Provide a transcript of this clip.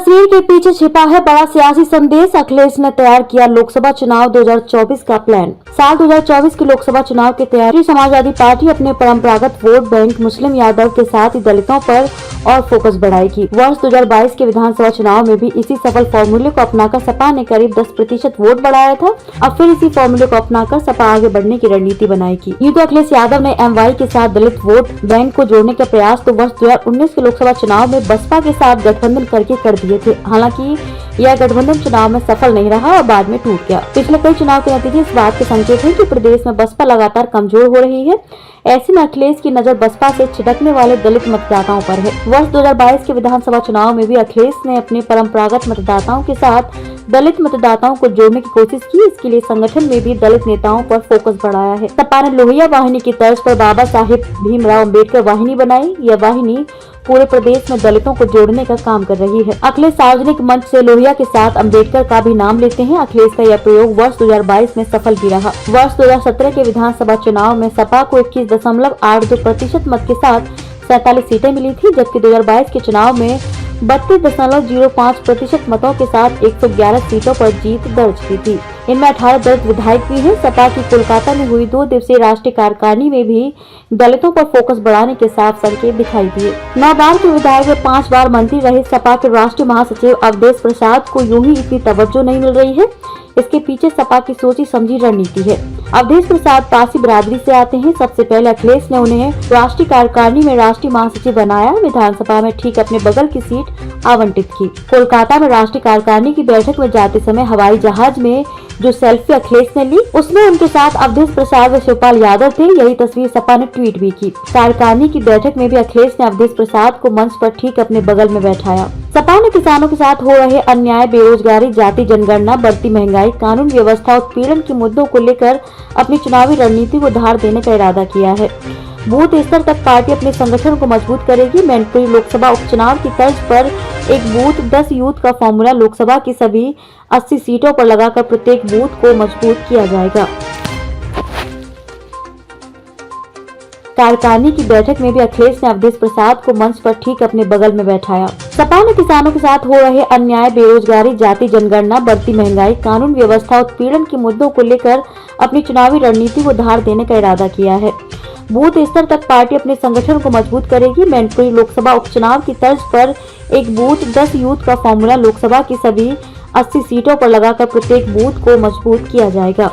तस्वीर के पीछे छिपा है बड़ा सियासी संदेश। अखिलेश ने तैयार किया लोकसभा चुनाव 2024 का प्लान। साल 2024 के लोकसभा चुनाव की तैयारी समाजवादी पार्टी अपने परंपरागत वोट बैंक मुस्लिम यादव के साथ ही दलितों पर और फोकस बढ़ाएगी। वर्ष 2022 के विधानसभा चुनाव में भी इसी सफल फॉर्मूले को अपनाकर सपा ने करीब 10% वोट बढ़ाया था। अब फिर इसी फॉर्मूले को अपनाकर सपा आगे बढ़ने की रणनीति बनाएगी। यूं तो अखिलेश यादव ने MY के साथ दलित वोट बैंक को जोड़ने का प्रयास तो वर्ष 2019 के लोकसभा चुनाव में बसपा के साथ गठबंधन करके कर दिए थे। हालांकि यह गठबंधन चुनाव में सफल नहीं रहा और बाद में टूट गया। पिछले कई चुनाव के नतीजे इस बात के संकेत हैं कि प्रदेश में बसपा लगातार कमजोर हो रही है। ऐसे में अखिलेश की नजर बसपा से छिटकने वाले दलित मतदाताओं पर है। वर्ष 2022 के विधानसभा चुनाव में भी अखिलेश ने अपने परंपरागत मतदाताओं के साथ दलित मतदाताओं को जोड़ने की कोशिश की। इसके लिए संगठन में भी दलित नेताओं पर फोकस बढ़ाया है। सपा ने लोहिया वाहिनी की तर्ज पर बाबा साहेब भीमराव अम्बेडकर वाहिनी बनाई। यह वाहिनी पूरे प्रदेश में दलितों को जोड़ने का काम कर रही है। अखिलेश सार्वजनिक मंच से लोहिया के साथ अम्बेडकर का भी नाम लेते हैं। अखिलेश का यह प्रयोग वर्ष 2022 में सफल भी रहा। वर्ष 2017 के विधानसभा चुनाव में सपा को 21.82% मत के साथ 47 सीटें मिली थी, जबकि 2022 के चुनाव में 32.05% मतों के साथ 111 सीटों पर जीत दर्ज की थी। इनमें 18 दलित विधायक भी हैं। सपा की कोलकाता में हुई 2 दिवसीय राष्ट्रीय कार्यकारिणी में भी दलितों पर फोकस बढ़ाने के साफ संकेत दिखाई दिए। 9 बार के विधायक व 5 बार मंत्री रहे सपा के राष्ट्रीय महासचिव अवधेश प्रसाद को यूं ही इतनी तवज्जो नहीं मिल रही है। इसके पीछे सपा की सोची समझी रणनीति है। अवधेश प्रसाद पारसी बिरादरी से आते हैं। सबसे पहले अखिलेश ने उन्हें राष्ट्रीय कार्यकारिणी में राष्ट्रीय महासचिव बनाया। विधानसभा में ठीक अपने बगल की सीट आवंटित की। कोलकाता में राष्ट्रीय कार्यकारिणी की बैठक में जाते समय हवाई जहाज में जो सेल्फी अखिलेश ने ली, उसमें उनके साथ अवधेश प्रसाद व शिवपाल यादव थे। यही तस्वीर सपा ने ट्वीट भी की। कार्यकारिणी की बैठक में भी अखिलेश ने अवधेश प्रसाद को मंच पर ठीक अपने बगल में बैठाया। सपा ने किसानों के साथ हो रहे अन्याय, बेरोजगारी, जाति जनगणना, बढ़ती महंगाई, कानून व्यवस्था, उत्पीड़न के मुद्दों को लेकर अपनी चुनावी रणनीति को धार देने का इरादा किया है। बूथ स्तर तक पार्टी अपने संगठन को मजबूत करेगी। मैनपुरी लोकसभा उपचुनाव की तर्ज पर एक बूथ 10 यूथ का फॉर्मूला लोकसभा की सभी 80 सीटों पर लगाकर प्रत्येक बूथ को मजबूत किया जाएगा। कार्यकारिणी की बैठक में भी अखिलेश ने अवधेश प्रसाद को मंच पर ठीक अपने बगल में बैठाया। सपा ने किसानों के साथ हो रहे अन्याय, बेरोजगारी, जाति जनगणना, बढ़ती महंगाई, कानून व्यवस्था, उत्पीड़न के मुद्दों को लेकर अपनी चुनावी रणनीति को धार देने का इरादा किया है। बूथ स्तर तक पार्टी अपने संगठन को मजबूत करेगी। मैनपुरी लोकसभा उपचुनाव की तर्ज पर एक बूथ 10 यूथ का फॉर्मूला लोकसभा की सभी 80 सीटों पर लगाकर प्रत्येक बूथ को मजबूत किया जाएगा।